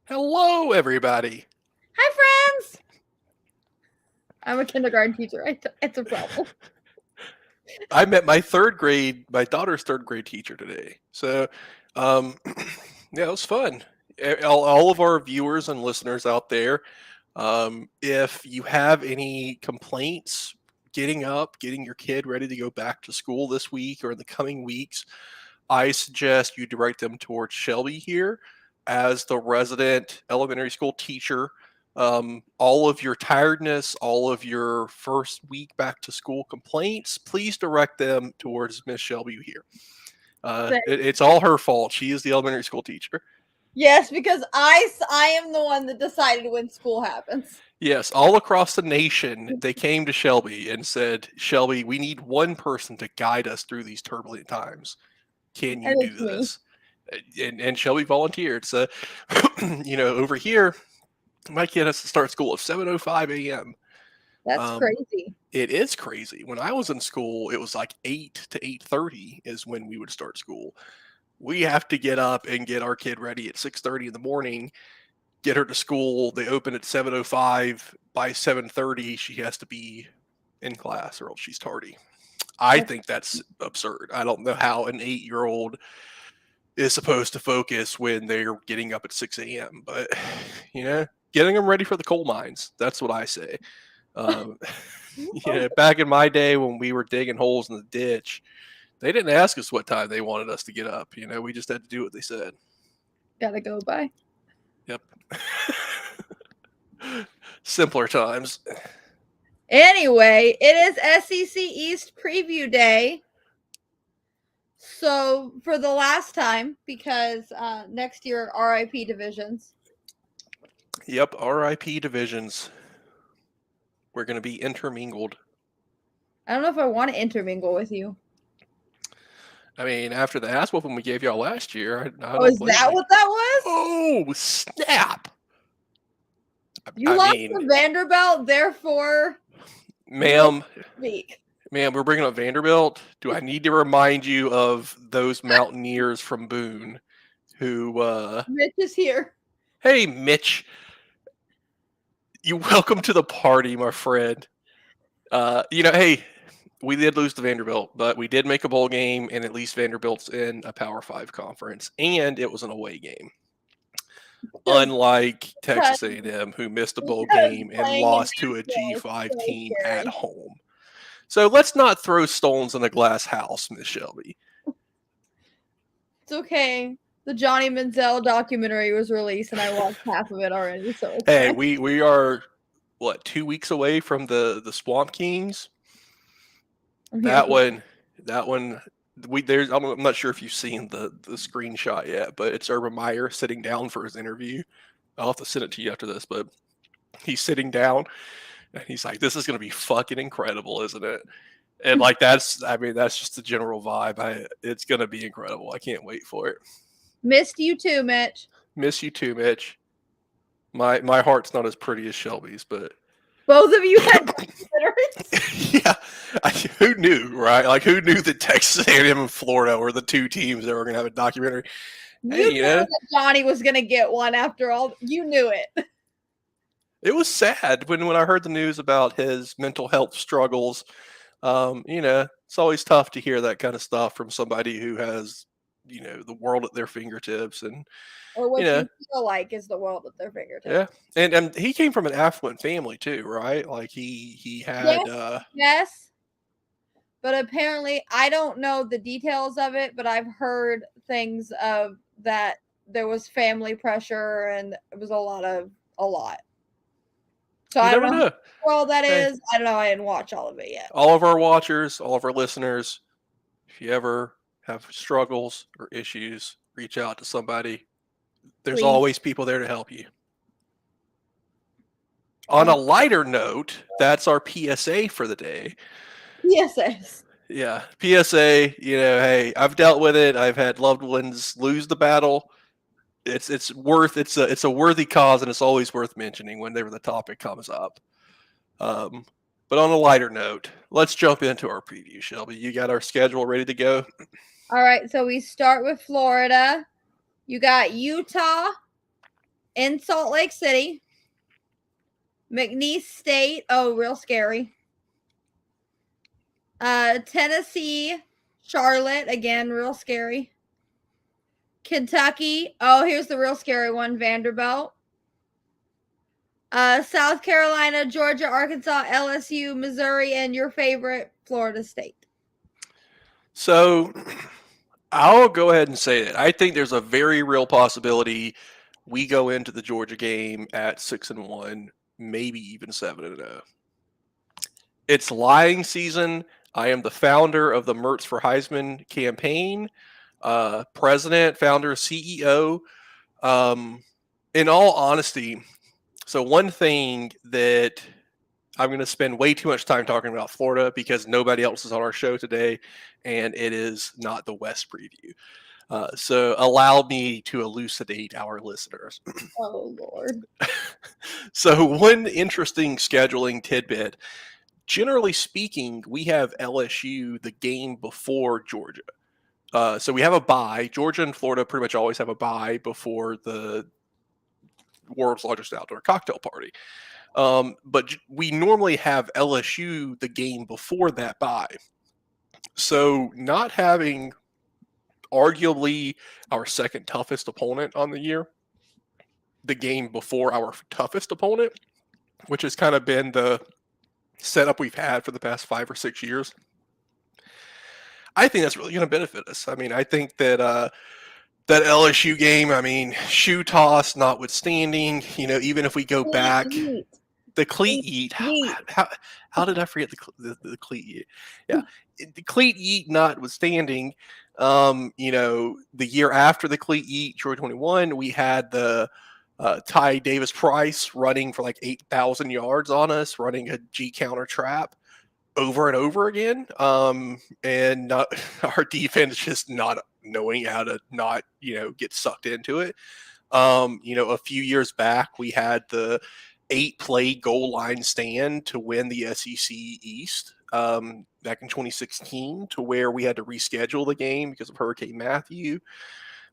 Hello, everybody. Hi, friends. I'm a kindergarten teacher. It's a problem. I met my daughter's third grade teacher today. So, um, yeah, it was fun. All of our viewers and listeners out there, if you have any complaints getting up, getting your kid ready to go back to school this week or in the coming weeks, I suggest you direct them towards Shelby here as the resident elementary school teacher. All of your tiredness, all of your first week back to school complaints, please direct them towards Miss Shelby here. It's all her fault. She is the elementary school teacher. Yes, because I am the one that decided when school happens. Yes, all across the nation, they came to Shelby and said, Shelby, we need one person to guide us through these turbulent times. Can you And do it's me. this? And Shelby volunteered. So, over here, my kid has to start school at 7:05 a.m. That's Um, crazy. it is crazy. When I was in school, it was like 8 to 8:30 is when we would start school. We have to get up and get our kid ready at 6:30 in the morning, get her to school. They open at 7:05. By 7:30, she has to be in class or else she's tardy. I That's, think that's absurd. I don't know how an 8-year-old is supposed to focus when they're getting up at 6 a.m. But, getting them ready for the coal mines. That's what I say. Um, back in my day when we were digging holes in the ditch, they didn't ask us what time they wanted us to get up. We just had to do what they said. gotta go by. Yep. Simpler times. Anyway, it is SEC East preview day. So for the last time, because next year RIP divisions. Yep. RIP divisions. We're going to be intermingled. I don't know if I want to intermingle with you. I mean, after the ass whooping we gave y'all last year, I Oh, don't is blame that you. what that was? Oh, snap. You lost to Vanderbilt, therefore, ma'am, speak. ma'am, we're bringing up Vanderbilt. Do I need to remind you of those Mountaineers from Boone who, Mitch is here. hey, Mitch, you welcome to the party, my friend. Hey, we did lose to Vanderbilt, but we did make a bowl game, and at least Vanderbilt's in a Power 5 conference, and it was an away game. Unlike Texas A&M, who missed a bowl game and lost to a G5 team at home. So let's not throw stones in a glass house, Miss Shelby. It's okay. The Johnny Manziel documentary was released, and I watched half of it already. So it's Hey, fine. we are 2 weeks away from the Swamp Kings. That one. I'm not sure if you've seen the screenshot yet, but it's Urban Meyer sitting down for his interview. I'll have to send it to you after this, but he's sitting down and he's like, "This is going to be fucking incredible, isn't it?" And like that's just the general vibe. It's going to be incredible. I can't wait for it. Missed you too, Mitch. Miss you too, Mitch. My heart's not as pretty as Shelby's, but both of you had documentaries. Yeah, who knew, right? Like, who knew that Texas A&M and Florida were the two teams that were going to have a documentary? You knew that Johnny was going to get one after all. You knew it. It was sad when I heard the news about his mental health struggles. It's always tough to hear that kind of stuff from somebody who has, the world at their fingertips and. Or what you feel like is the world at their fingertips. Yeah, and he came from an affluent family too, right? Like he had. Yes. But apparently, I don't know the details of it, but I've heard things of that there was family pressure and it was a lot. So I don't know how well that is. I don't know. I didn't watch all of it yet. All of our watchers, all of our listeners, if you ever have struggles or issues, reach out to somebody. There's always people there to help you. On a lighter note, that's our PSA for the day. PSAs. Yeah, PSA. Hey, I've dealt with it. I've had loved ones lose the battle. It's a worthy cause, and it's always worth mentioning whenever the topic comes up. But on a lighter note, let's jump into our preview, Shelby. You got our schedule ready to go? All right, so we start with Florida. You got Utah, in Salt Lake City, McNeese State. Oh, real scary. Tennessee, Charlotte. Again, real scary. Kentucky. Oh, here's the real scary one. Vanderbilt. South Carolina, Georgia, Arkansas, LSU, Missouri, and your favorite, Florida State. So I'll go ahead and say that I think there's a very real possibility we go into the Georgia game at 6-1, maybe even 7-0. It's lying season. I am the founder of the Mertz for Heisman campaign, president, founder, CEO. In all honesty, so one thing that I'm going to spend way too much time talking about Florida because nobody else is on our show today, and it is not the West preview. So allow me to elucidate our listeners. Oh, Lord. So one interesting scheduling tidbit. Generally speaking, we have LSU the game before Georgia. So we have a bye. Georgia and Florida pretty much always have a bye before the world's largest outdoor cocktail party. But we normally have LSU the game before that bye. So not having arguably our second toughest opponent on the year, the game before our toughest opponent, which has kind of been the setup we've had for the past 5 or 6 years, I think that's really going to benefit us. I mean, I think that that LSU game, I mean, shoe toss notwithstanding, even if we go back, the cleat eat. How did I forget the cleat eat? Yeah, the cleat eat notwithstanding, the year after the cleat eat, Troy 21, we had the Ty Davis Price running for like 8,000 yards on us, running a G counter trap over and over again, and our defense just not knowing how to not get sucked into it. A few years back we had the 8-play goal line stand to win the SEC East back in 2016, to where we had to reschedule the game because of Hurricane Matthew.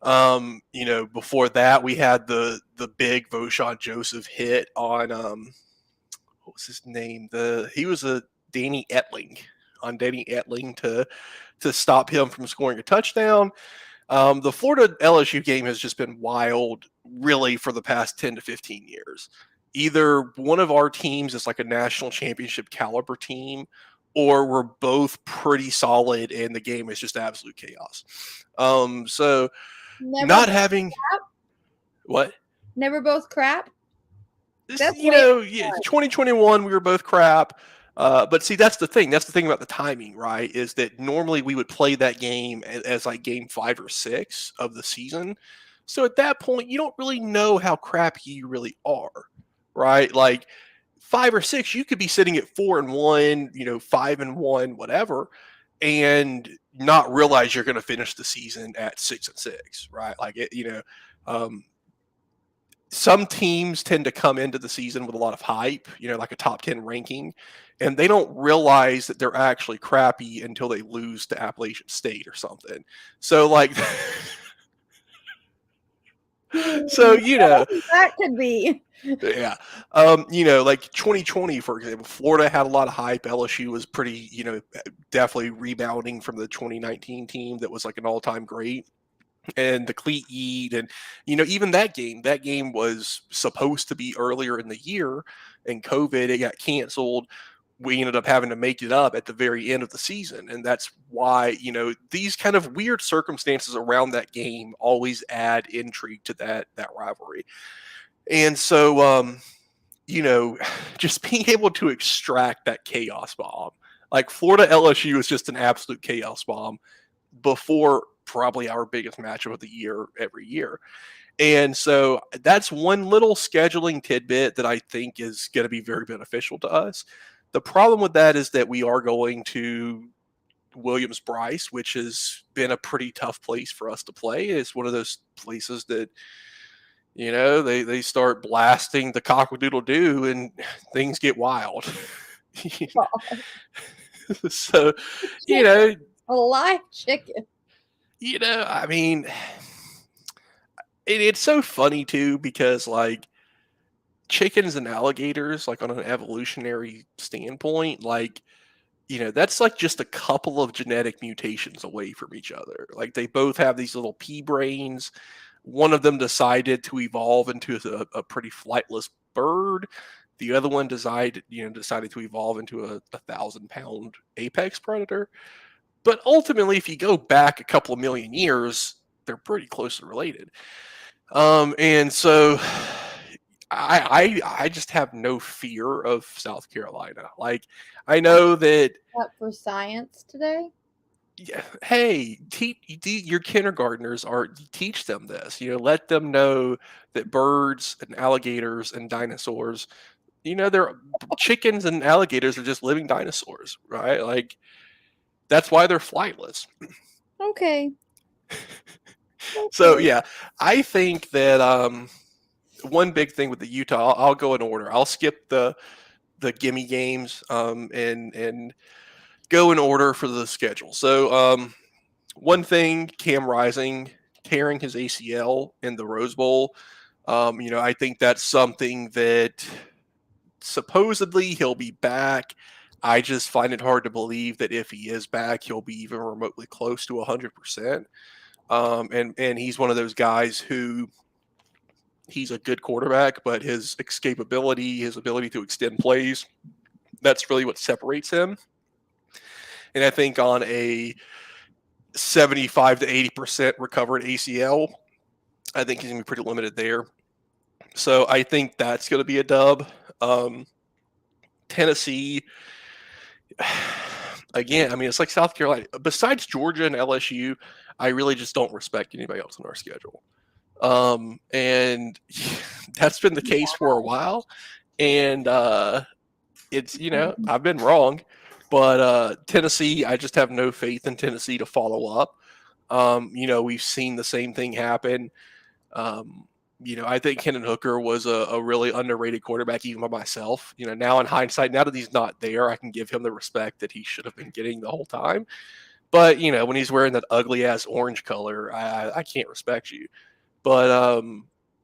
Before that we had the big Voshon Joseph hit on what was his name? He was a Danny Etling to stop him from scoring a touchdown. The Florida LSU game has just been wild, really, for the past 10 to 15 years. Either one of our teams is like a national championship caliber team, or we're both pretty solid and the game is just absolute chaos. So not having what? Never both crap. That's 2021 we were both crap. But see, that's the thing. That's the thing about the timing, right? Is that normally we would play that game as like game 5 or 6 of the season. So at that point, you don't really know how crappy you really are, right? Like 5 or 6, you could be sitting at 4-1, 5-1, whatever, and not realize you're going to finish the season at 6-6, right? Like some teams tend to come into the season with a lot of hype, like a top 10 ranking, and they don't realize that they're actually crappy until they lose to Appalachian State or something. So like, so, that could be. Yeah. Like 2020, for example, Florida had a lot of hype. LSU was pretty, definitely rebounding from the 2019 team that was like an all-time great. And the cleat eat, and even that game was supposed to be earlier in the year, and COVID, it got canceled. We ended up having to make it up at the very end of the season, and that's why these kind of weird circumstances around that game always add intrigue to that rivalry. And so just being able to extract that chaos bomb, like Florida LSU is just an absolute chaos bomb before probably our biggest matchup of the year every year. And so that's one little scheduling tidbit that I think is going to be very beneficial to us. The problem with that is that we are going to Williams-Brice, which has been a pretty tough place for us to play. It's one of those places that, they start blasting the cock-a-doodle-doo and things get wild. So, a live chicken. I mean, it's so funny too because like chickens and alligators, like on an evolutionary standpoint, like that's like just a couple of genetic mutations away from each other. Like they both have these little pea brains. One of them decided to evolve into a pretty flightless bird. The other one decided to evolve into a 1,000-pound apex predator. But ultimately, if you go back a couple of million years, they're pretty closely related. And so I just have no fear of South Carolina. Like I know that Up for science today? yeah, hey, your kindergartners are teach them this. Let them know that birds and alligators and dinosaurs, they're chickens and alligators are just living dinosaurs, right? Like that's why they're flightless. Okay. So yeah, I think that one big thing with the Utah, I'll go in order. I'll skip the gimme games and go in order for the schedule. So one thing, Cam Rising tearing his ACL in the Rose Bowl. I think that's something that supposedly he'll be back. I just find it hard to believe that if he is back, he'll be even remotely close to 100%. And he's one of those guys who he's a good quarterback, but his escapability, his ability to extend plays, that's really what separates him. And I think on a 75 to 80% recovered ACL, I think he's going to be pretty limited there. So I think that's going to be a dub. Tennessee, again, I mean, it's like South Carolina. Besides Georgia and LSU, I really just don't respect anybody else on our schedule. And that's been the case for a while. And it's, I've been wrong. But Tennessee, I just have no faith in Tennessee to follow up. We've seen the same thing happen. I think Hendon Hooker was a really underrated quarterback, even by myself. Now in hindsight, now that he's not there, I can give him the respect that he should have been getting the whole time. But when he's wearing that ugly ass orange color, I can't respect you. But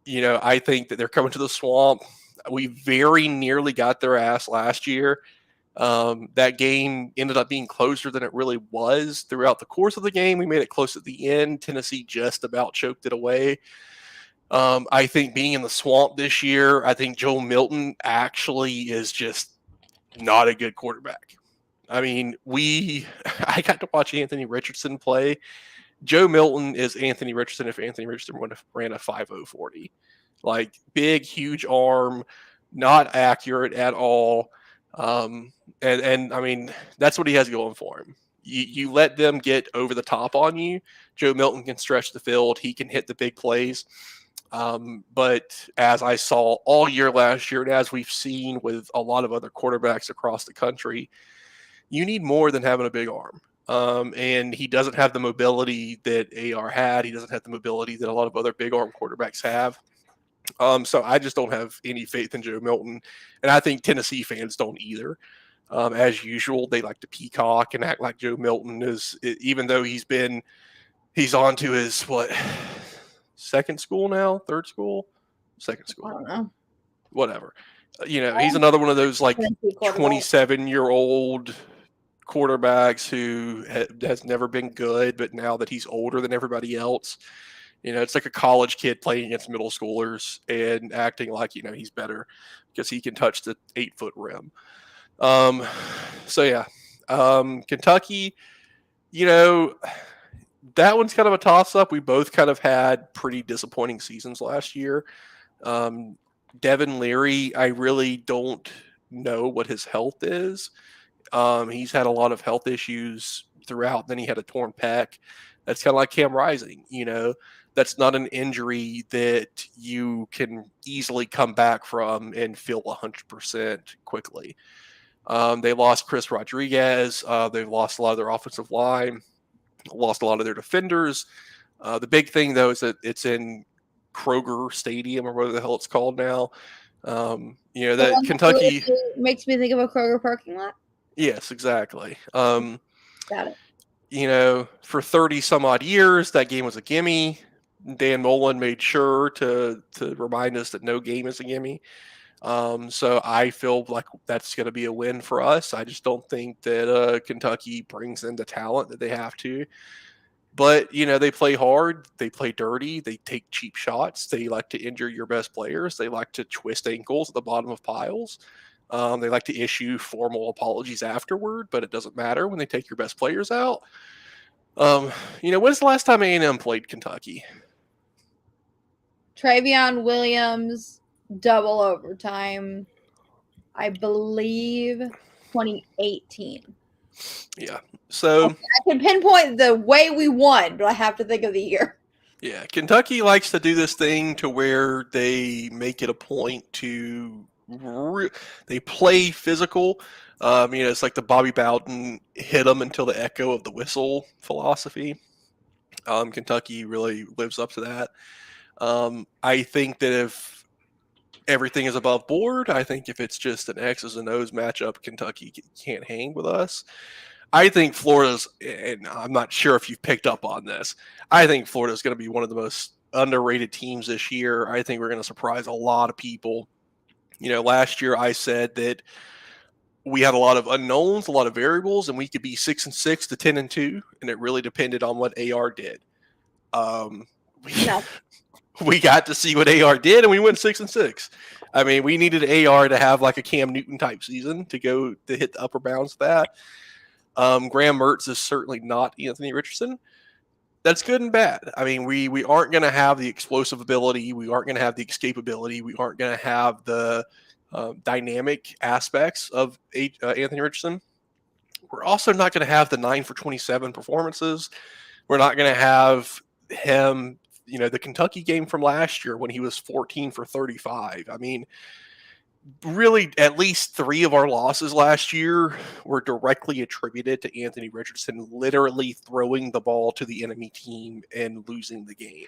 I think that they're coming to the swamp. We very nearly got their ass last year. That game ended up being closer than it really was throughout the course of the game. We made it close at the end. Tennessee just about choked it away. I think being in the swamp this year, I think Joe Milton actually is just not a good quarterback. I mean, I got to watch Anthony Richardson play. Joe Milton is Anthony Richardson if Anthony Richardson ran a 5.0 40. Like big, huge arm, not accurate at all. And I mean, that's what he has going for him. You let them get over the top on you. Joe Milton can stretch the field. He can hit the big plays. But as I saw all year last year, and as we've seen with a lot of other quarterbacks across the country, you need more than having a big arm. And he doesn't have the mobility that AR had. He doesn't have the mobility that a lot of other big arm quarterbacks have. So I just don't have any faith in Joe Milton. And I think Tennessee fans don't either. As usual, they like to peacock and act like Joe Milton is, even though he's on to his, second school now, third school, second school. I don't know. Whatever. He's another one of those like 27-year-old quarterbacks who has never been good, but now that he's older than everybody else, it's like a college kid playing against middle schoolers and acting like, he's better because he can touch the 8-foot rim. So yeah, Kentucky, that one's kind of a toss up. We both kind of had pretty disappointing seasons last year. Devin Leary, I really don't know what his health is. He's had a lot of health issues throughout. Then he had a torn pec. That's kind of like Cam Rising, that's not an injury that you can easily come back from and feel 100% quickly. They lost Chris Rodriguez. They've lost a lot of their offensive line, lost a lot of their defenders. The big thing, though, is that it's in Kroger Stadium or whatever the hell it's called now. That Kentucky makes me think of a Kroger parking lot. Yes, exactly. Got it. For 30 some odd years, that game was a gimme. Dan Mullen made sure to remind us that no game is a gimme. So I feel like that's going to be a win for us. I just don't think that Kentucky brings in the talent that they have to. But, they play hard, they play dirty, they take cheap shots, they like to injure your best players, they like to twist ankles at the bottom of piles. They like to issue formal apologies afterward, but it doesn't matter when they take your best players out. When's the last time A&M played Kentucky? Travion Williams, double overtime, I believe 2018. Yeah. So I can pinpoint the way we won, but I have to think of the year. Yeah, Kentucky likes to do this thing to where they make it a point to they play physical. It's like the Bobby Bowden hit them until the echo of the whistle philosophy. Kentucky really lives up to that. I think that if everything is above board, I think if it's just an X's and O's matchup, Kentucky can't hang with us. I think Florida's, and I'm not sure if you've picked up on this, I think Florida's going to be one of the most underrated teams this year. I think we're going to surprise a lot of people. Last year I said that we had a lot of unknowns, a lot of variables, and we could be 6-6 to 10-2, and it really depended on what AR did. We got to see what AR did, and we went 6-6. I mean, we needed AR to have like a Cam Newton type season to hit the upper bounds of that. Graham Mertz is certainly not Anthony Richardson. That's good and bad. I mean, we aren't going to have the explosive ability. We aren't going to have the escapability. We aren't going to have the dynamic aspects of Anthony Richardson. We're also not going to have the 9 for 27 performances. We're not going to have him, the Kentucky game from last year when he was 14 for 35. I mean, really, at least 3 of our losses last year were directly attributed to Anthony Richardson literally throwing the ball to the enemy team and losing the game.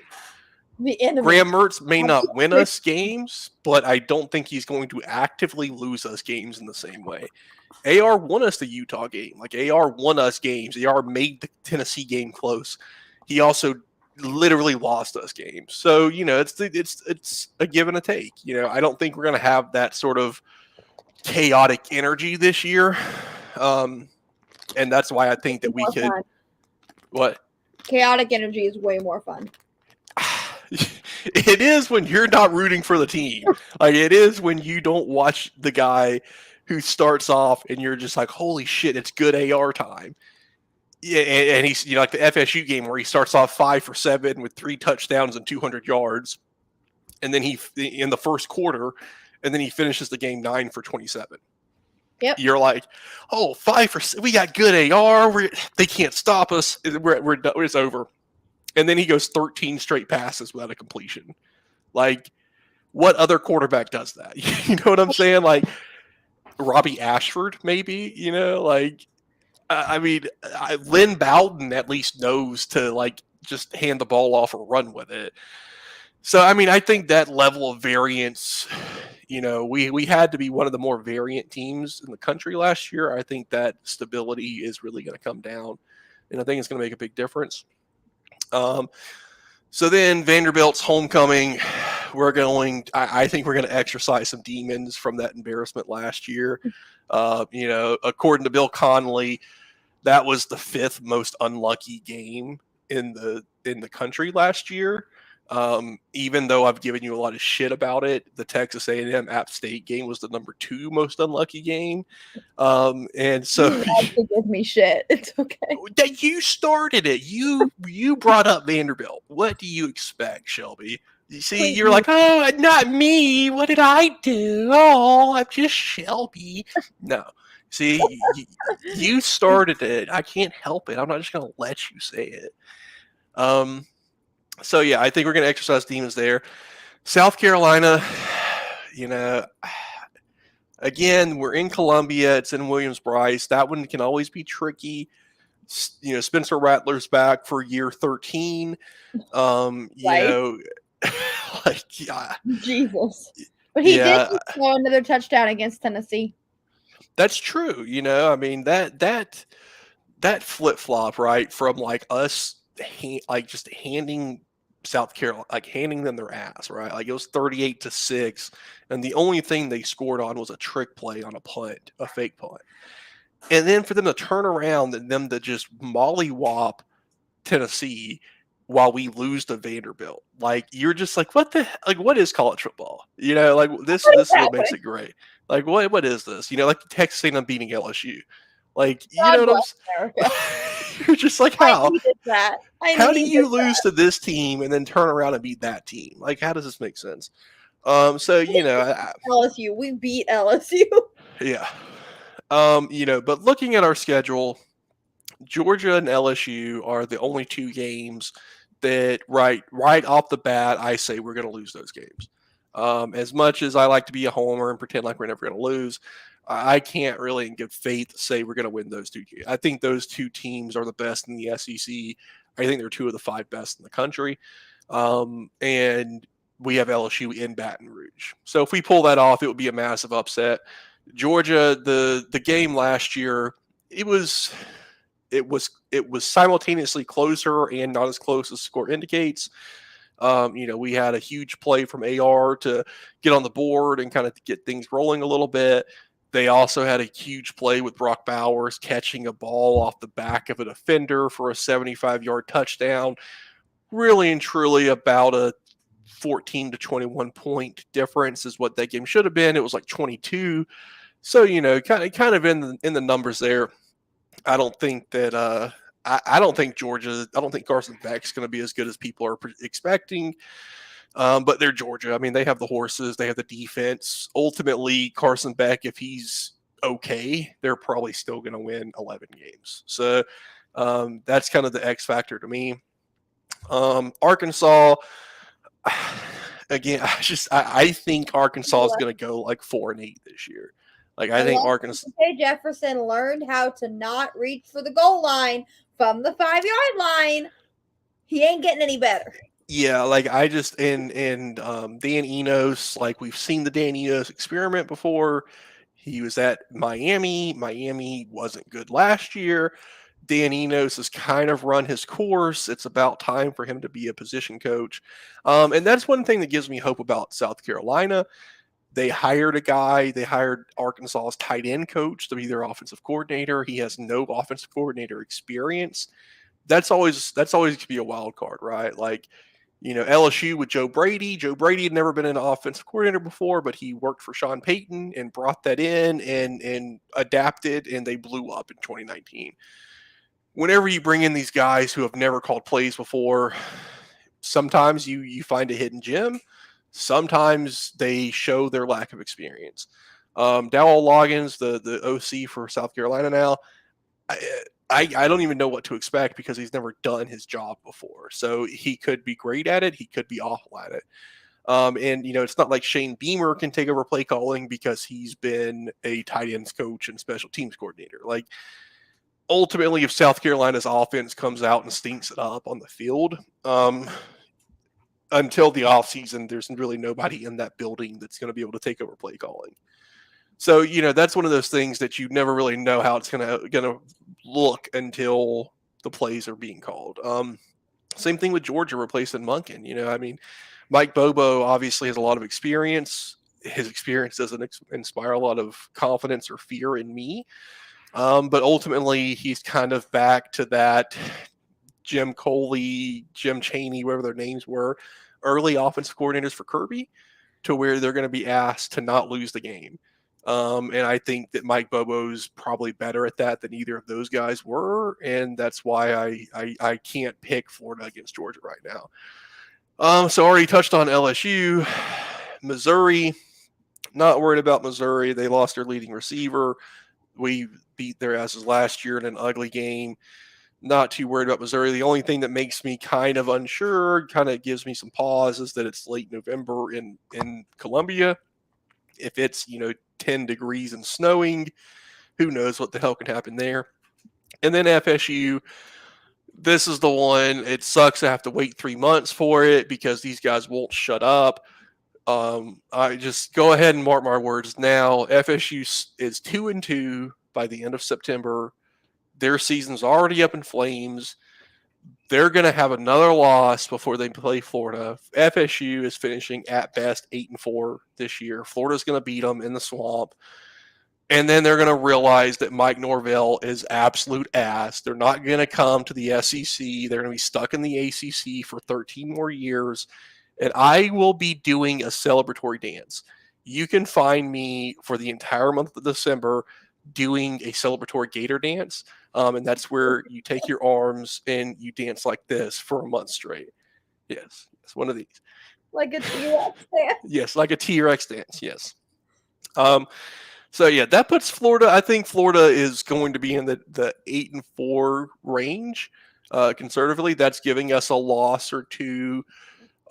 Graham Mertz may not win us games, but I don't think he's going to actively lose us games in the same way. AR won us the Utah game. Like, AR won us games. AR made the Tennessee game close. He also literally lost us games. So, it's a give and a take. I don't think we're going to have that sort of chaotic energy this year. And that's why I think that we could. Fun. What? Chaotic energy is way more fun. It is when you're not rooting for the team. Like, it is when you don't watch the guy who starts off and you're just like, holy shit, it's good AR time. Yeah, and he's like the FSU game where he starts off 5 for 7 with 3 touchdowns and 200 yards, and then he in the first quarter, and then he finishes the game 9 for 27. Yep. You're like, oh, 5 for 7. We got good AR. They can't stop us. It's over. And then he goes 13 straight passes without a completion. Like, what other quarterback does that? You know what I'm saying? Like, Robbie Ashford, maybe. I mean, Lynn Bowden at least knows to just hand the ball off or run with it. So, I mean, I think that level of variance, we had to be one of the more variant teams in the country last year. I think that stability is really going to come down, and I think it's going to make a big difference. So then Vanderbilt's homecoming, I think we're going to exercise some demons from that embarrassment last year. According to Bill Connolly, that was the 5th most unlucky game in the country last year. Even though I've given you a lot of shit about it, the Texas A&M App State game was the number 2 most unlucky game. And so you have to give me shit. It's okay. You started it. You brought up Vanderbilt. What do you expect, Shelby? You see, you're like, oh, not me. What did I do? Oh, I'm just Shelby. No. See, you started it. I can't help it. I'm not just going to let you say it. So, yeah, I think we're going to exercise demons there. South Carolina, again, we're in Columbia. It's in Williams-Brice. That one can always be tricky. Spencer Rattler's back for year 13. Jesus. But he did throw another touchdown against Tennessee. That's true. I mean, that flip-flop, right, from us just handing South Carolina, like handing them their ass, right? Like it was 38-6, and the only thing they scored on was a trick play on a punt, a fake punt. And then for them to turn around and them to just mollywop Tennessee while we lose to Vanderbilt, like you're just like, what is college football? Like this is what makes it great. Like what is this? Like Texas A&M beating LSU. Like you know God what I'm bless saying? You're just like, I how? needed that. How do you lose to this team and then turn around and beat that team? Like, how does this make sense? So LSU. We beat LSU. yeah. But looking at our schedule, Georgia and LSU are the only two games that right off the bat I say we're going to lose those games. As much as I like to be a homer and pretend like we're never going to lose, I can't really in good faith say we're going to win those two games. I think those two teams are the best in the SEC. I think they're two of the 5 best in the country. And we have LSU in Baton Rouge. So if we pull that off, it would be a massive upset. Georgia, the game last year, it was simultaneously closer and not as close as the score indicates. We had a huge play from AR to get on the board and kind of get things rolling a little bit. They also had a huge play with Brock Bowers catching a ball off the back of a defender for a 75-yard touchdown. Really and truly about a 14 to 21 point difference is what that game should have been. It was like 22. So, kind of in the numbers there. I don't think that I don't think Carson Beck's going to be as good as people are expecting. But they're Georgia. I mean, they have the horses, they have the defense. Ultimately, Carson Beck, if he's okay, they're probably still going to win 11 games. So that's kind of the X factor to me. Arkansas, again, I think Arkansas is going to go like 4-8 this year. Like I think Arkansas. K. Jefferson learned how to not reach for the goal line from the 5-yard line. He ain't getting any better. Yeah, like I just and Dan Enos, like we've seen the Dan Enos experiment before. He was at Miami. Miami wasn't good last year. Dan Enos has kind of run his course. It's about time for him to be a position coach. And that's one thing that gives me hope about South Carolina. They hired a guy. They hired Arkansas's tight end coach to be their offensive coordinator. He has no offensive coordinator experience. That's always going to be a wild card, right? Like, LSU with Joe Brady. Joe Brady had never been an offensive coordinator before, but he worked for Sean Payton and brought that in and adapted, and they blew up in 2019. Whenever you bring in these guys who have never called plays before, sometimes you find a hidden gem. Sometimes they show their lack of experience. Dowell Loggins, the OC for South Carolina now, I don't even know what to expect because he's never done his job before. So he could be great at it. He could be awful at it. And, it's not like Shane Beamer can take over play calling because he's been a tight ends coach and special teams coordinator. Like, ultimately, if South Carolina's offense comes out and stinks it up on the field, until the offseason, there's really nobody in that building that's going to be able to take over play calling. So, that's one of those things that you never really know how it's going to look until the plays are being called. Same thing with Georgia replacing Monken. I mean, Mike Bobo obviously has a lot of experience. His experience doesn't inspire a lot of confidence or fear in me. But ultimately, he's kind of back to that Jim Coley, Jim Chaney, whatever their names were, early offensive coordinators for Kirby, to where they're going to be asked to not lose the game. And I think that Mike Bobo's probably better at that than either of those guys were. And that's why I can't pick Florida against Georgia right now. So already touched on LSU. Missouri, not worried about Missouri. They lost their leading receiver. We beat their asses last year in an ugly game. Not too worried about Missouri. The only thing that makes me kind of unsure, kind of gives me some pause, is that it's late November in Columbia. If it's, 10 degrees and snowing, who knows what the hell can happen there. And then FSU, this is the one. It sucks to have to wait 3 months for it because these guys won't shut up. I just go ahead and mark my words now. FSU is 2-2 by the end of September. Their season's already up in flames. They're going to have another loss before they play Florida. FSU is finishing at best 8-4 this year. Florida's going to beat them in the swamp. And then they're going to realize that Mike Norvell is absolute ass. They're not going to come to the SEC. They're going to be stuck in the ACC for 13 more years. And I will be doing a celebratory dance. You can find me for the entire month of December doing a celebratory Gator dance. And that's where you take your arms and you dance like this for a month straight. Yes, it's one of these. Like a T-Rex dance? Yes, like a T-Rex dance, yes. So yeah, that puts Florida. I think Florida is going to be in the 8-4 range. Conservatively, that's giving us a loss or two.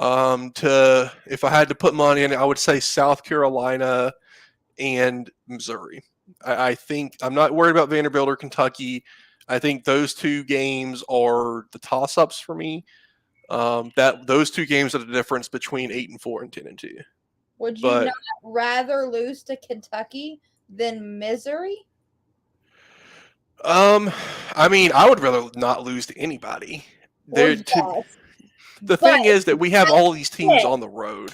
To if I had to put money in, I would say South Carolina and Missouri. I think I'm not worried about Vanderbilt or Kentucky. I think those two games are the toss-ups for me. That those two games are the difference between 8-4 and 10-2. Would you not rather lose to Kentucky than Missouri? I mean, I would rather not lose to anybody. The thing is that we have all these teams on the road.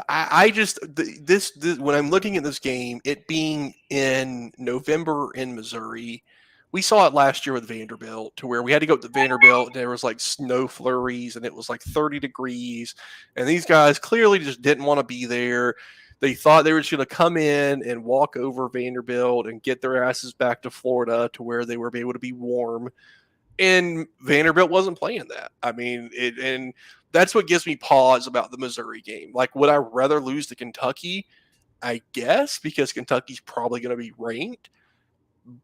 I just this when I'm looking at this game, it being in November in Missouri, we saw it last year with Vanderbilt, to where we had to go to Vanderbilt and there was like snow flurries and it was like 30 degrees, and these guys clearly just didn't want to be there. They thought they were just going to come in and walk over Vanderbilt and get their asses back to Florida to where they were able to be warm. And Vanderbilt wasn't playing that. I mean, and that's what gives me pause about the Missouri game. Like, would I rather lose to Kentucky? I guess, because Kentucky's probably going to be ranked.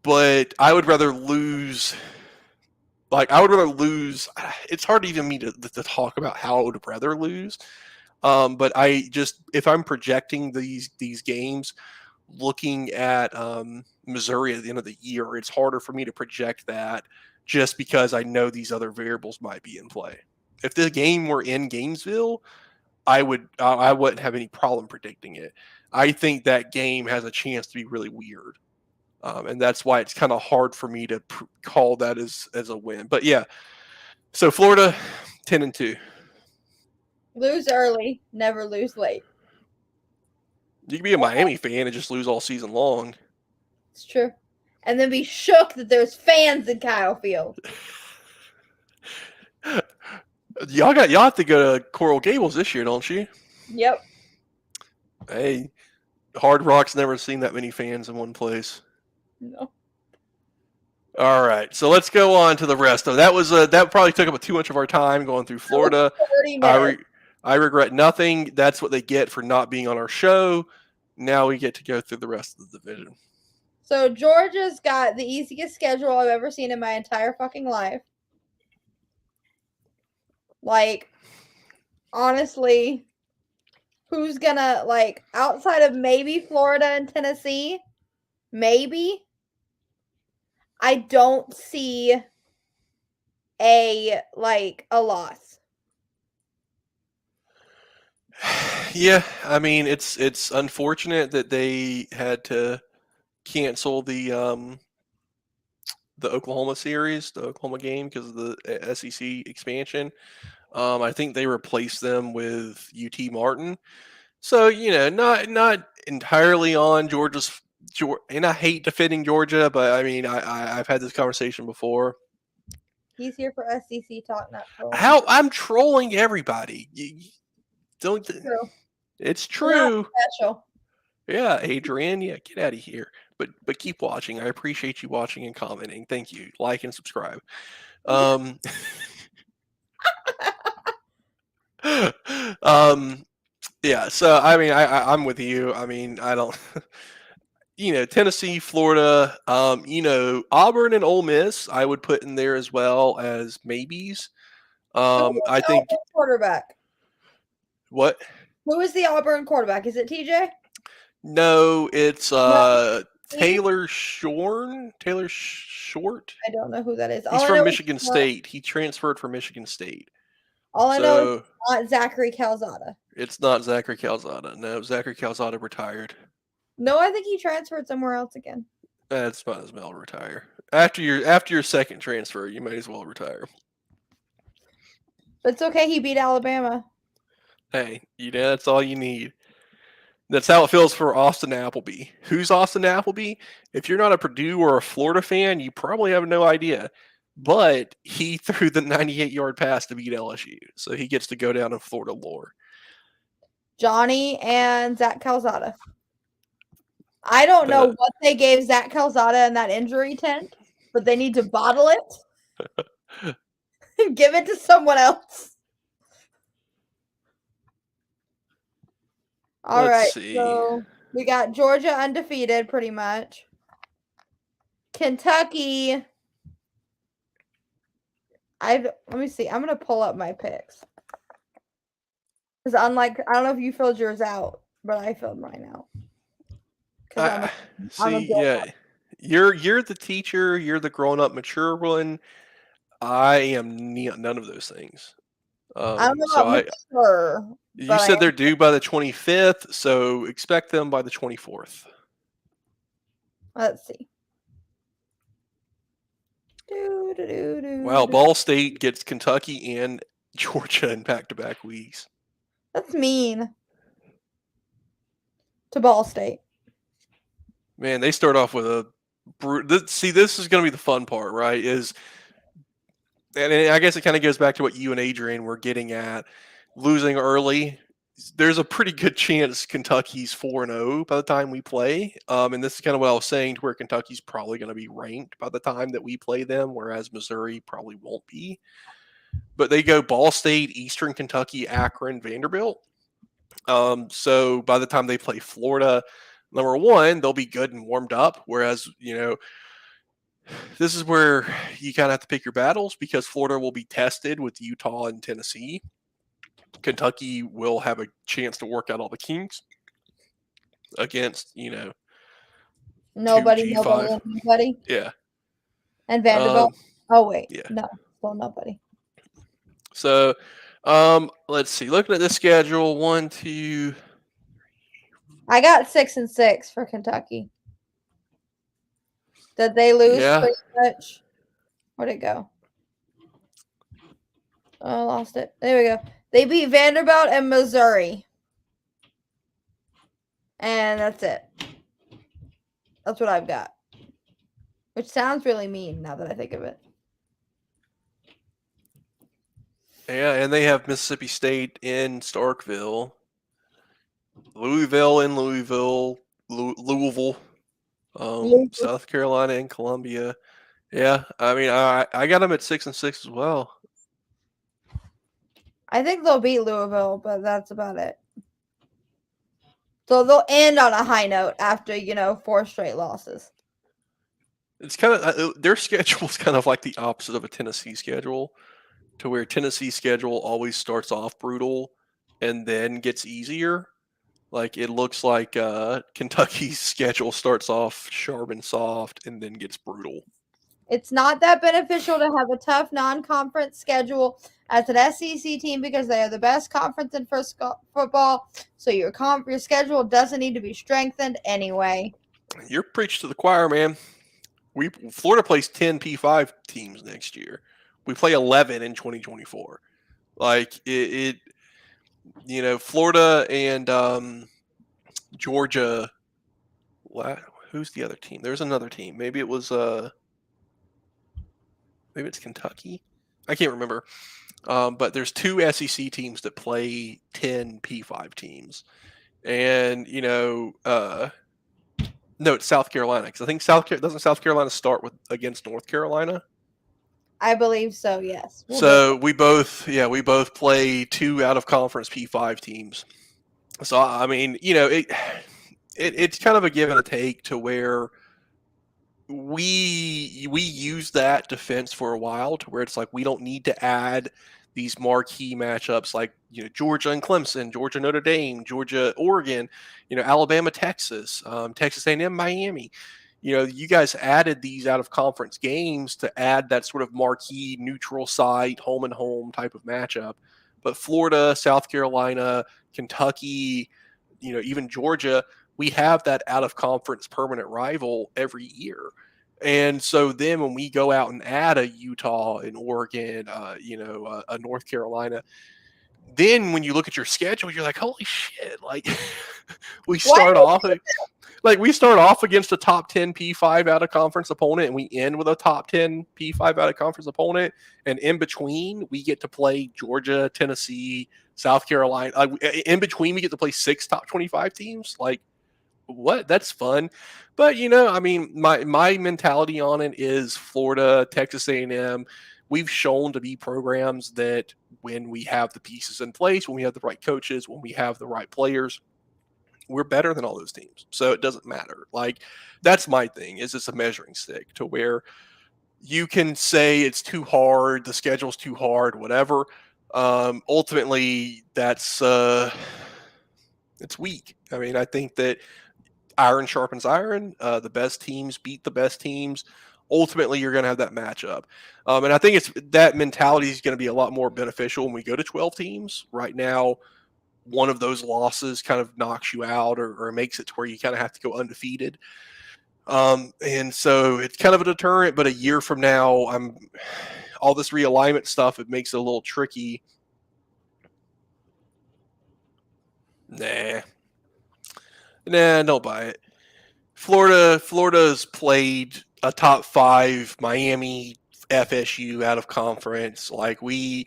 But I would rather lose. It's hard even me to talk about how I would rather lose. But if I'm projecting these games, looking at Missouri at the end of the year, it's harder for me to project that just because I know these other variables might be in play. If the game were in Gainesville, I wouldn't have any problem predicting it. I think that game has a chance to be really weird. And that's why it's kind of hard for me to call that as a win. But yeah, so Florida, 10-2. Lose early, never lose late. You can be a Miami fan and just lose all season long. It's true. And then be shook that there's fans in Kyle Field. Y'all have to go to Coral Gables this year, don't you? Yep. Hey, Hard Rock's never seen that many fans in one place. No. All right, so let's go on to the rest of that. That probably took up too much of our time going through Florida. 30 minutes. I regret nothing. That's what they get for not being on our show. Now we get to go through the rest of the division. So Georgia's got the easiest schedule I've ever seen in my entire fucking life. Like, honestly, who's gonna, like, outside of maybe Florida and Tennessee, maybe, I don't see a loss. Yeah, I mean, it's unfortunate that they had to cancel the Oklahoma series, the Oklahoma game, because of the SEC expansion. I think they replaced them with UT Martin. So, not entirely on Georgia's, and I hate defending Georgia, but I mean, I've had this conversation before. He's here for SEC talk, not trolling. How I'm trolling everybody. Don't. True. It's true. Special. Yeah, Adrian. Yeah, get out of here. But keep watching. I appreciate you watching and commenting. Thank you. Like and subscribe. Yeah. So I mean, I'm with you. I mean, I don't. Tennessee, Florida. Auburn and Ole Miss, I would put in there as well as maybes. I think quarterback. What? Who is the Auburn quarterback? Is it TJ? No, it's Taylor Shorn. Taylor Short. I don't know who that is. He's from Michigan State. He transferred from Michigan State. All I know is it's not Zachary Calzada. It's not Zachary Calzada. No, Zachary Calzada retired. No, I think he transferred somewhere else again. That's might as well retire. After your second transfer, you might as well retire. But it's okay. He beat Alabama. Hey, that's all you need. That's how it feels for Austin Appleby. Who's Austin Appleby? If you're not a Purdue or a Florida fan, you probably have no idea. But he threw the 98-yard pass to beat LSU, so he gets to go down in Florida lore. Johnny and Zach Calzada. I don't know what they gave Zach Calzada in that injury tent, but they need to bottle it and give it to someone else. All right, so we got Georgia undefeated pretty much. Kentucky. Let me see. I'm going to pull up my picks. Because unlike, I don't know if you filled yours out, but I filled mine out. You're the teacher. You're the grown-up, mature one. I am none of those things. I'm not mature. You said they're due by the 25th, so expect them by the 24th. Let's see. Wow, Ball State gets Kentucky and Georgia in back-to-back weeks. That's mean to Ball State. Man, they start off with a see, this is going to be the fun part, right? And I guess it kind of goes back to what you and Adrian were getting at. Losing early, there's a pretty good chance Kentucky's 4-0 by the time we play. And this is kind of what I was saying, to where Kentucky's probably going to be ranked by the time that we play them, whereas Missouri probably won't be. But they go Ball State, Eastern Kentucky, Akron, Vanderbilt. So by the time they play Florida, number one, they'll be good and warmed up. Whereas, this is where you kind of have to pick your battles, because Florida will be tested with Utah and Tennessee. Kentucky will have a chance to work out all the kinks against, nobody. Yeah. And Vanderbilt. No, still nobody. So, let's see. Looking at the schedule, 1, 2. I got 6-6 for Kentucky. Did they lose pretty much? Where'd it go? Oh, I lost it. There we go. They beat Vanderbilt and Missouri. And that's it. That's what I've got. Which sounds really mean now that I think of it. Yeah, and they have Mississippi State in Starkville, Louisville in Louisville, South Carolina and Columbia. Yeah, I mean, I got them at 6-6 as well. I think they'll beat Louisville, but that's about it. So they'll end on a high note after, 4 straight losses. It's kind of, their schedule is kind of like the opposite of a Tennessee schedule, to where Tennessee's schedule always starts off brutal and then gets easier. Like, it looks like Kentucky's schedule starts off sharp and soft and then gets brutal. It's not that beneficial to have a tough non-conference schedule as an SEC team, because they are the best conference in first football. So your schedule doesn't need to be strengthened anyway. You're preaching to the choir, man. Florida plays 10 P5 teams next year. We play 11 in 2024. Like, Florida and Georgia. Who's the other team? There's another team. Maybe it was maybe it's Kentucky. I can't remember. But there's 2 SEC teams that play 10 P5 teams. And, no, it's South Carolina, because I think doesn't South Carolina start against North Carolina? I believe so, yes. We both play 2 out of conference P5 teams. So, I mean, it's kind of a give and a take, to where we use that defense for a while, to where it's like we don't need to add these marquee matchups like Georgia and Clemson, Georgia Notre Dame, Georgia Oregon, Alabama Texas, Texas A&M Miami. You guys added these out of conference games to add that sort of marquee neutral site, home and home type of matchup. But Florida, South Carolina, Kentucky, even Georgia, we have that out of conference permanent rival every year. And so then when we go out and add a Utah and Oregon, a North Carolina, then when you look at your schedule, you're like, holy shit! Like we Why start do you off like we start off against a top 10 P5 out of conference opponent, and we end with a top 10 P5 out of conference opponent, and in between we get to play Georgia, Tennessee, South Carolina. In between we get to play 6 top 25 teams. Like what? That's fun. But I mean, my mentality on it is Florida, Texas A&M. We've shown to be programs that when we have the pieces in place, when we have the right coaches, when we have the right players, we're better than all those teams. So it doesn't matter. Like that's my thing. Is it's a measuring stick to where you can say it's too hard, the schedule's too hard, whatever. Ultimately, that's it's weak. I mean, I think that iron sharpens iron. The best teams beat the best teams. Ultimately, you're going to have that matchup. And I think it's that mentality is going to be a lot more beneficial when we go to 12 teams. Right now, one of those losses kind of knocks you out or makes it to where you kind of have to go undefeated. And so it's kind of a deterrent, but a year from now, all this realignment stuff, it makes it a little tricky. Nah, don't buy it. Florida's played a top 5 Miami, FSU out of conference. Like I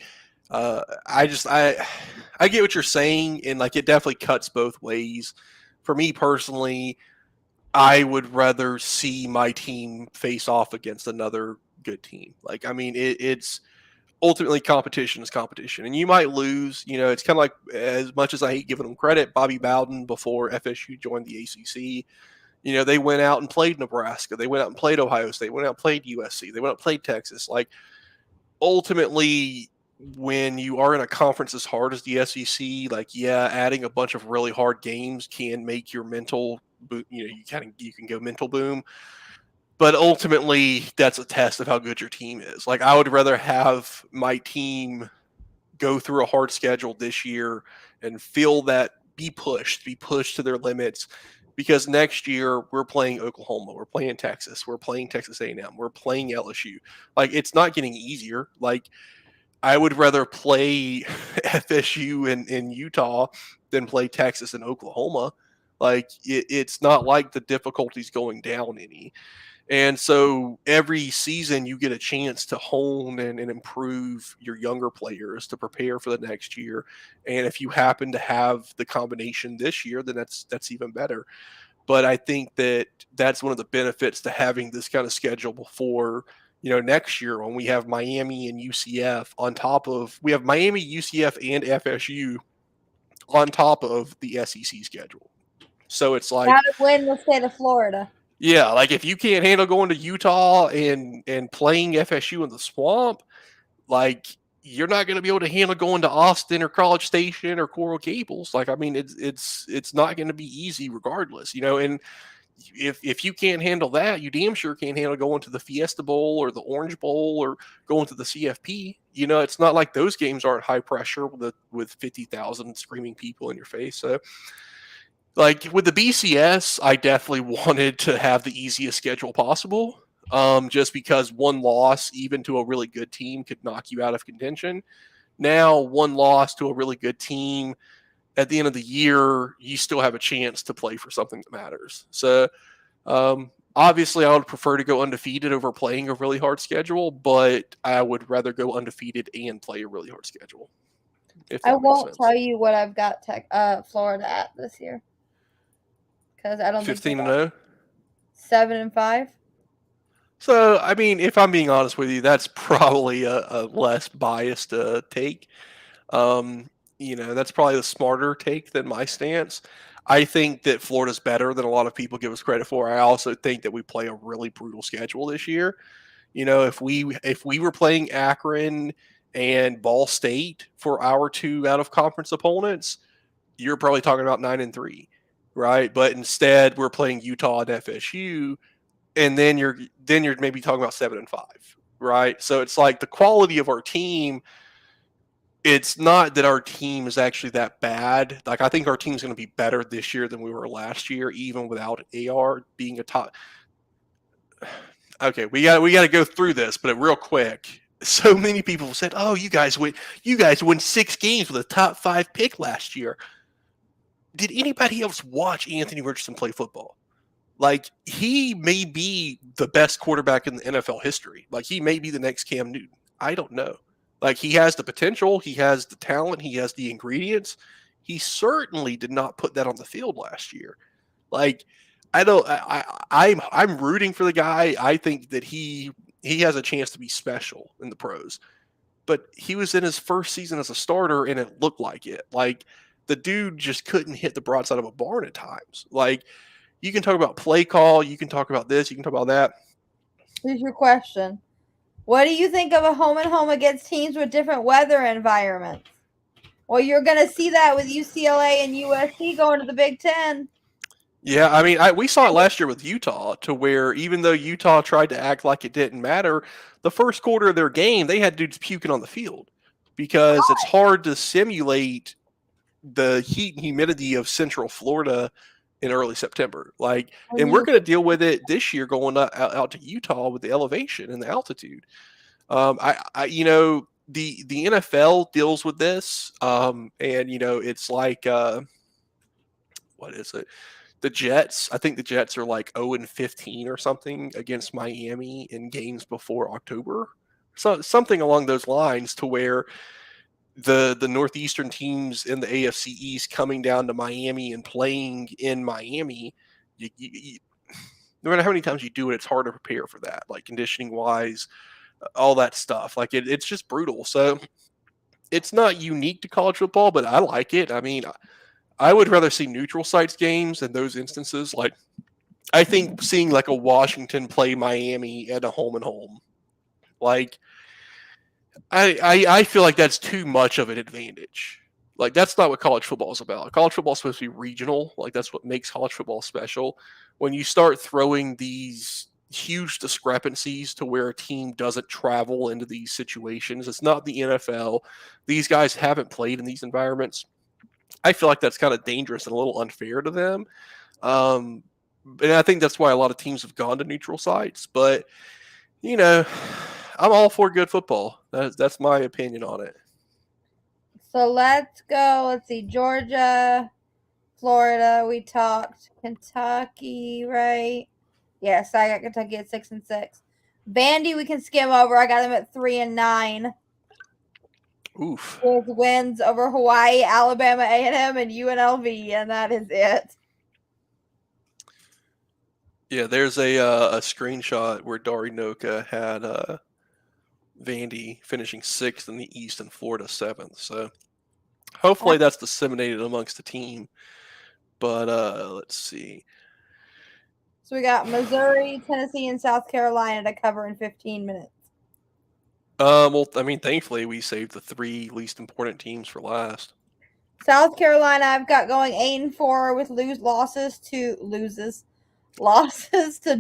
get what you're saying, and like it definitely cuts both ways. For me personally, I would rather see my team face off against another good team. Like I mean, it's ultimately competition is competition, and you might lose. It's kind of like, as much as I hate giving them credit, Bobby Bowden before FSU joined the ACC. They went out and played Nebraska. They went out and played Ohio State. Went out and played USC. They went out and played Texas. Like ultimately, when you are in a conference as hard as the SEC, like adding a bunch of really hard games can make your mental, you can go mental boom. But ultimately, that's a test of how good your team is. Like I would rather have my team go through a hard schedule this year and feel that be pushed to their limits, because next year we're playing Oklahoma, we're playing Texas, we're playing Texas A&M, we're playing LSU. Like it's not getting easier. Like I would rather play FSU in Utah than play Texas and Oklahoma. Like it's not like the difficulty's going down any. And so every season you get a chance to hone and improve your younger players to prepare for the next year. And if you happen to have the combination this year, then that's even better. But I think that that's one of the benefits to having this kind of schedule before, next year when we have Miami and UCF on top of, we have Miami, UCF, and FSU on top of the SEC schedule. So it's like, gotta win the state of Florida? yeah, like if you can't handle going to Utah and playing FSU in the swamp, like you're not going to be able to handle going to Austin or College Station or Coral Gables. Like I mean, it's not going to be easy regardless, And if you can't handle that, you damn sure can't handle going to the Fiesta Bowl or the Orange Bowl or going to the CFP. It's not like those games aren't high pressure with 50,000 screaming people in your face. So like with the BCS, I definitely wanted to have the easiest schedule possible. Just because one loss, even to a really good team, could knock you out of contention. Now, one loss to a really good team at the end of the year, you still have a chance to play for something that matters. So, obviously, I would prefer to go undefeated over playing a really hard schedule, but I would rather go undefeated and play a really hard schedule. I won't tell you what I've got Florida at this year, because I don't 15-0, 7-5. So, I mean, if I'm being honest with you, that's probably a less biased take. That's probably the smarter take than my stance. I think that Florida's better than a lot of people give us credit for. I also think that we play a really brutal schedule this year. If we were playing Akron and Ball State for our 2 out of conference opponents, you're probably talking about 9-3, right? But instead, we're playing Utah and FSU, and then you're maybe talking about 7-5, right? So it's like the quality of our team. It's not that our team is actually that bad. Like I think our team's going to be better this year than we were last year, even without AR being a top. Okay, we got to go through this, but real quick. So many people said, "Oh, you guys won 6 games with a top 5 pick last year." Did anybody else watch Anthony Richardson play football? Like, he may be the best quarterback in the NFL history. Like, he may be the next Cam Newton. I don't know. Like, he has the potential, he has the talent, he has the ingredients. He certainly did not put that on the field last year. Like, I don't. I'm rooting for the guy. I think that he has a chance to be special in the pros. But he was in his first season as a starter, and it looked like it. Like, the dude just couldn't hit the broadside of a barn at times. Like, you can talk about play call, you can talk about this, you can talk about that. Here's your question. What do you think of a home and home against teams with different weather environments? Well, you're going to see that with UCLA and USC going to the Big Ten. Yeah, I mean, we saw it last year with Utah, to where even though Utah tried to act like it didn't matter, the first quarter of their game, they had dudes puking on the field because it's hard to simulate the heat and humidity of Central Florida in early September. Like, and we're going to deal with it this year going out to Utah with the elevation and the altitude. You know, the NFL deals with this, and you know, it's like what is it? The Jets. I think the Jets are like 0-15 or something against Miami in games before October. So something along those lines, to where the northeastern teams in the AFC East coming down to Miami and playing in Miami, no matter how many times you do it, it's hard to prepare for that, like conditioning wise, all that stuff. Like, it's just brutal. So it's not unique to college football, but I like it. I mean, I would rather see neutral sites games in those instances. Like, I think seeing like a Washington play Miami at a home and home, like, I feel like that's too much of an advantage. Like, that's not what college football is about. College football is supposed to be regional. Like, that's what makes college football special. When you start throwing these huge discrepancies to where a team doesn't travel into these situations, it's not the NFL. These guys haven't played in these environments. I feel like that's kind of dangerous and a little unfair to them. And I think that's why a lot of teams have gone to neutral sites. But, you know, I'm all for good football. That's my opinion on it. So let's go. Let's see. Georgia, Florida. We talked Kentucky, right? Yes, I got Kentucky at 6-6. Vandy, we can skim over. I got them at 3-9. Oof. With wins over Hawaii, Alabama A&M, and UNLV, and that is it. Yeah, there's a screenshot where Dari Noka had Vandy finishing 6th in the East and Florida 7th. So hopefully that's disseminated amongst the team. But let's see. So we got Missouri, Tennessee, and South Carolina to cover in 15 minutes. Well, I mean, thankfully we saved the 3 least important teams for last. South Carolina, I've got going 8-4 with losses to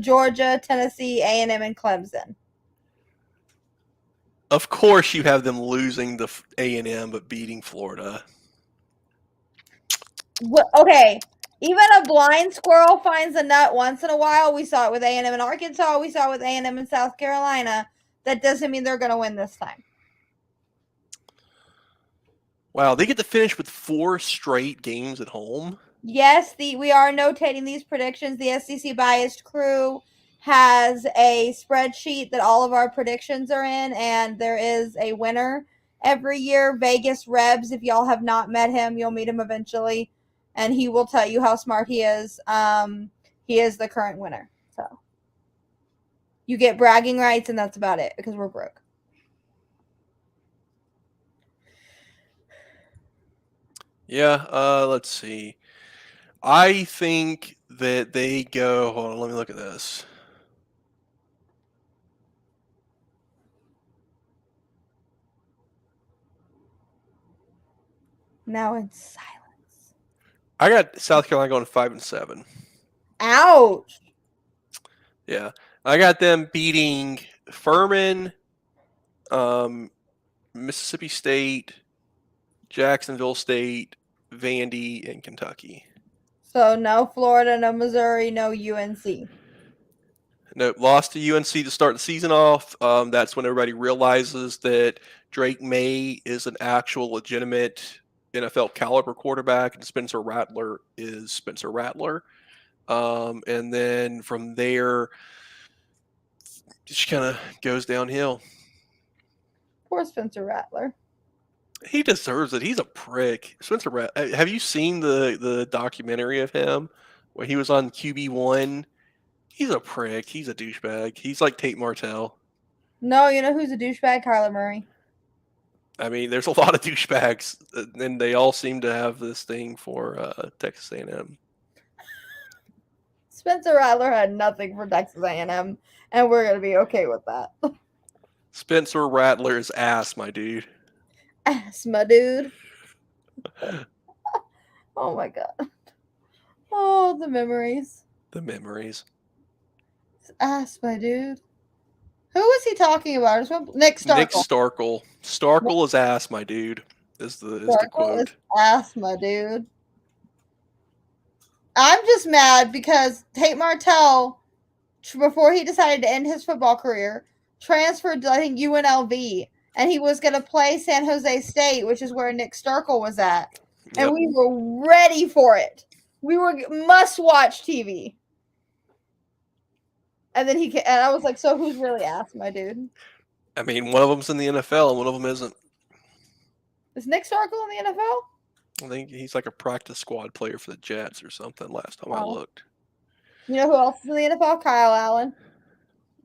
Georgia, Tennessee, A&M, and Clemson. Of course, you have them losing the A&M but beating Florida. Okay, even a blind squirrel finds a nut once in a while. We saw it with A&M in Arkansas. We saw it with A&M in South Carolina. That doesn't mean they're going to win this time. Wow, they get to finish with 4 straight games at home. Yes, we are notating these predictions. The SEC Biased crew has a spreadsheet that all of our predictions are in, and there is a winner every year. Vegas Rebs, if y'all have not met him, you'll meet him eventually, and he will tell you how smart he is. He is the current winner. So you get bragging rights, and that's about it because we're broke. Yeah, let's see. I think that they go. Hold on, let me look at this. Now in silence. I got South Carolina going 5-7. Ouch. Yeah, I got them beating Furman, Mississippi State, Jacksonville State, Vandy, and Kentucky. So no Florida, no Missouri, no UNC. No, lost to UNC to start the season off. That's when everybody realizes that Drake May is an actual legitimate NFL caliber quarterback, and Spencer Rattler is Spencer Rattler. And then from there, it just kind of goes downhill. Poor Spencer Rattler. He deserves it. He's a prick. Spencer Rattler. Have you seen the documentary of him where he was on QB1? He's a prick. He's a douchebag. He's like Tate Martell. No, you know who's a douchebag? Kyler Murray. I mean, there's a lot of douchebags, and they all seem to have this thing for Texas A&M. Spencer Rattler had nothing for Texas A&M, and we're gonna be okay with that. Spencer Rattler's ass, my dude. Ass, my dude. Oh my god. Oh, the memories. The memories. Ass, my dude. Who was he talking about? Nick Starkel. Nick Starkel. Starkel is ass, my dude. Is the quote. Is ass, my dude. I'm just mad because Tate Martell, before he decided to end his football career, transferred to, I think, UNLV, and he was going to play San Jose State, which is where Nick Starkel was at. And we were ready for it. We were must-watch TV. And then and I was like, so who's really ass, my dude? I mean, one of them's in the NFL and one of them isn't. Is Nick Starkel in the NFL? I think he's like a practice squad player for the Jets or something last time I looked. You know who else is in the NFL? Kyle Allen.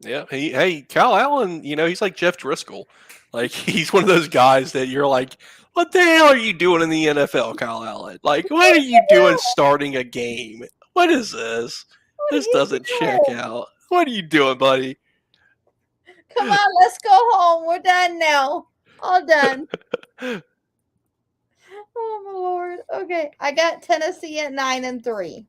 Yeah. Hey, Kyle Allen, he's like Jeff Driscoll. Like, he's one of those guys that you're like, what the hell are you doing in the NFL, Kyle Allen? Like, what are you doing starting a game? What is this? This doesn't check out. What are you doing, buddy? Come on, let's go home. We're done now. All done. Oh my lord. Okay, I got Tennessee at 9-3.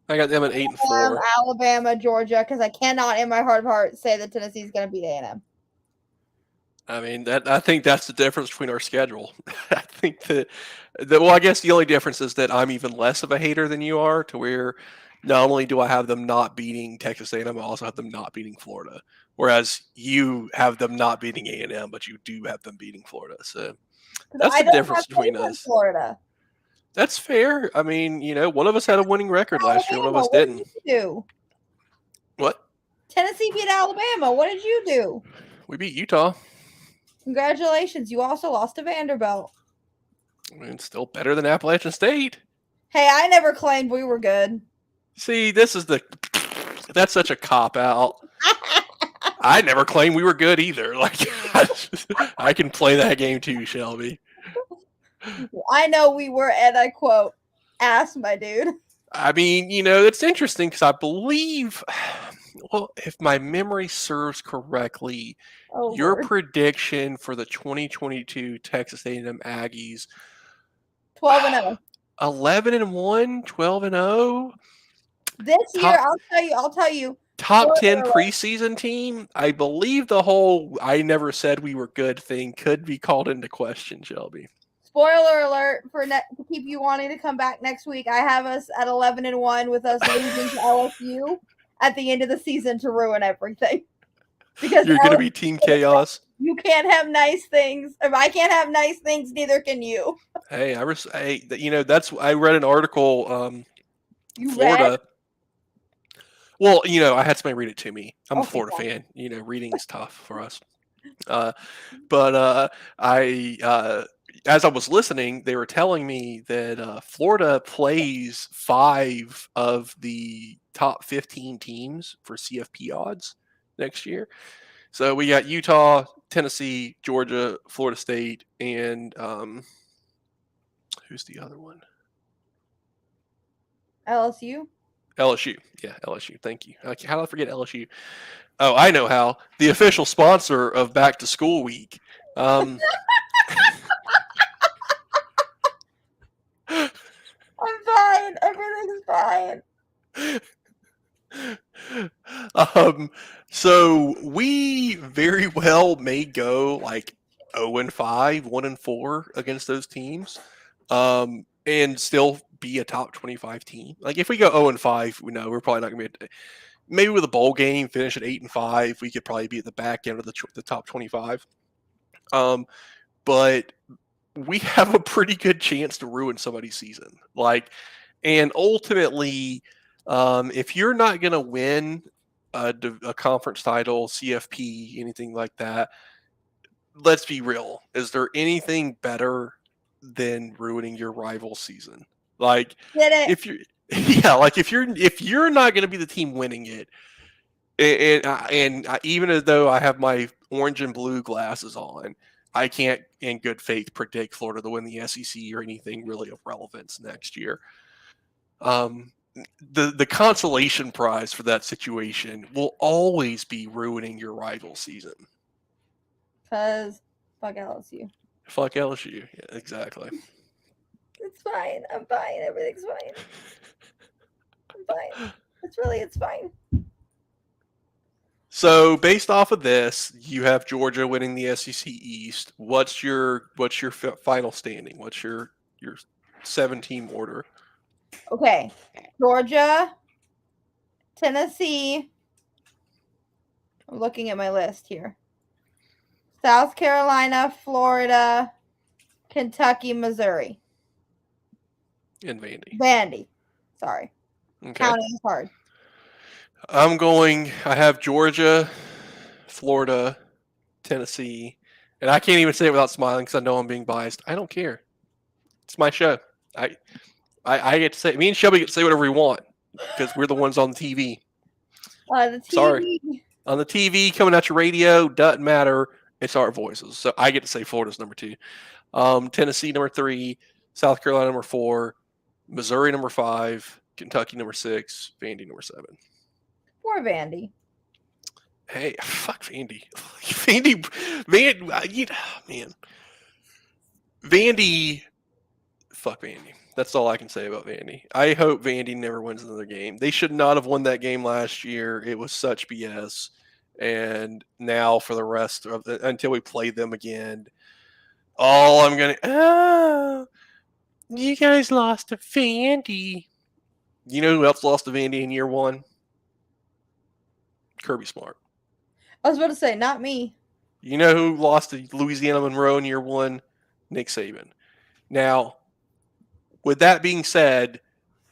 I got them at 8-4. Alabama, Georgia, because I cannot, in my heart of hearts, say that Tennessee's going to beat A&M. I mean, I think that's the difference between our schedule. I think well, I guess the only difference is that I'm even less of a hater than you are, to where not only do I have them not beating Texas A&M, I also have them not beating Florida. Whereas you have them not beating A&M, but you do have them beating Florida. So that's the difference between us. Florida. That's fair. I mean, one of us had a winning record last year, one of us didn't. What did you do? What? Tennessee beat Alabama. What did you do? We beat Utah. Congratulations. You also lost to Vanderbilt. I mean, it's still better than Appalachian State. Hey, I never claimed we were good. See, that's such a cop-out. I never claimed we were good either. Like, I can play that game too, Shelby. I know we were, and I quote, ass, my dude. I mean, it's interesting because I believe, well, if my memory serves correctly, your prediction for the 2022 Texas A&M Aggies 12-0. 11-1, 12-0. This year, I'll tell you. Top 10 preseason team. I believe the whole "I never said we were good" thing could be called into question, Shelby. Spoiler alert to keep you wanting to come back next week. I have us at 11-1 with us losing to LSU at the end of the season to ruin everything. Because you're going to be Team Chaos. You can't have nice things. If I can't have nice things, neither can you. Hey, I read an article. Florida. Read? Well, I had somebody read it to me. I'm a Florida fan. Reading is tough for us. But as I was listening, they were telling me that Florida plays 5 of the top 15 teams for CFP odds next year. So we got Utah, Tennessee, Georgia, Florida State, and who's the other one? LSU. LSU. Yeah, LSU. Thank you. How did I forget LSU? Oh, I know how. The official sponsor of Back to School Week. I'm fine. Everything's fine. So we very well may go like 0-5, 1-4 against those teams, and still be a top 25 team. Like if we go 0-5, we're probably not going to be. maybe with a bowl game, finish at 8-5, we could probably be at the back end of the top 25. But we have a pretty good chance to ruin somebody's season. And ultimately, if you're not going to win a conference title, CFP, anything like that, let's be real. Is there anything better than ruining your rival season? Did it? If you're, if you're not going to be the team winning it, and even though I have my orange and blue glasses on, I can't, in good faith, predict Florida to win the SEC or anything really of relevance next year. The consolation prize for that situation will always be ruining your rival season. Because fuck LSU. Fuck LSU. Yeah, exactly. It's fine. I'm fine. Everything's fine. I'm fine. It's fine. So based off of this, you have Georgia winning the SEC East. What's your final standing? What's your 7-team order? Okay. Georgia, Tennessee. I'm looking at my list here. South Carolina, Florida, Kentucky, Missouri. And Vandy. Vandy. Sorry. Okay. Counting is hard. I have Georgia, Florida, Tennessee, and I can't even say it without smiling because I know I'm being biased. I don't care. It's my show. I get to say, me and Shelby get to say whatever we want because we're the ones on the TV. The TV. Sorry. On the TV, coming out your radio, doesn't matter. It's our voices. So I get to say Florida's number 2. Tennessee, number 3. South Carolina, number 4. Missouri, number 5. Kentucky, number 6. Vandy, number 7. Poor Vandy. Hey, fuck Vandy. Vandy, man. Vandy, fuck Vandy. That's all I can say about Vandy. I hope Vandy never wins another game. They should not have won that game last year. It was such BS. And now for the rest of until we play them again, you guys lost to Vandy. You know who else lost to Vandy in year 1? Kirby Smart. I was about to say, not me. You know who lost to Louisiana Monroe in year 1? Nick Saban. Now, with that being said,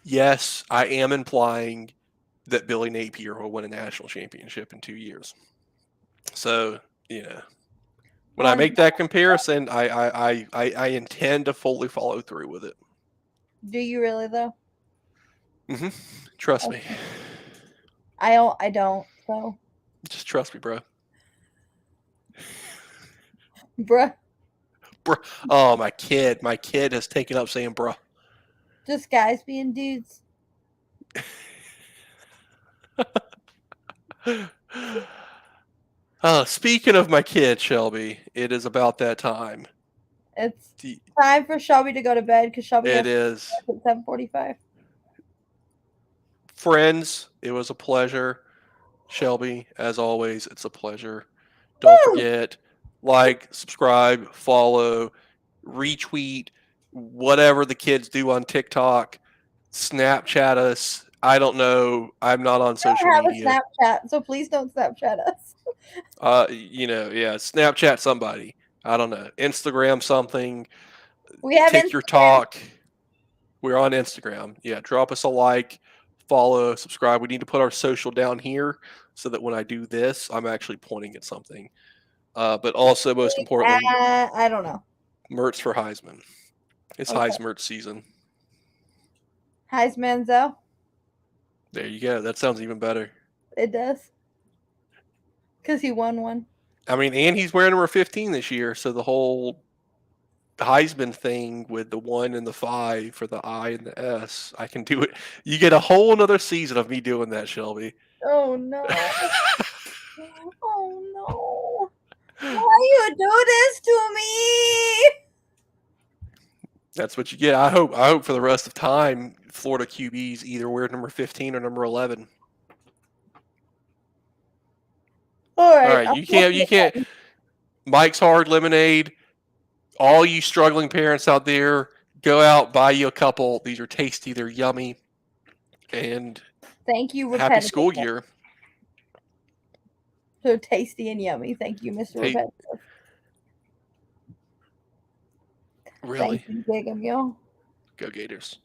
yes, I am implying that Billy Napier will win a national championship in 2 years. So, when I make that comparison, I intend to fully follow through with it. Do you really though? Mm-hmm. Trust me. I don't. So. Just trust me, bro. Bruh. Oh, my kid has taken up saying bruh. Just guys being dudes. Speaking of my kid, Shelby, it is about that time. It's time for Shelby to go to bed because Shelby is at 7:45. Friends, it was a pleasure. Shelby, as always, it's a pleasure. Don't forget, like, subscribe, follow, retweet, whatever the kids do on TikTok, Snapchat us. I don't know. I'm not on social media. I have a Snapchat, so please don't Snapchat us. Snapchat somebody. I don't know. Instagram something. We have Your talk. We're on Instagram. Yeah, drop us a like, follow, subscribe. We need to put our social down here so that when I do this, I'm actually pointing at something. But also, most importantly, I don't know. Mertz for Heisman. It's Heisman season. Heismanzo. There you go. That sounds even better. It does. Because he won one. I mean, and he's wearing number 15 this year, so the whole Heisman thing with the 1 and the 5 for the I and the S, I can do it. You get a whole another season of me doing that, Shelby. Oh, no. Oh, no. Why you do this to me? That's what you get. I hope for the rest of time, Florida QBs either wear number 15 or number 11. All right. You can't. Mike's Hard Lemonade. All you struggling parents out there, go out, buy you a couple. These are tasty. They're yummy. And thank you. Happy school year. So tasty and yummy. Thank you, Mr. Hey, Repetitive. really, Thank you, Giga Mule. go Gators.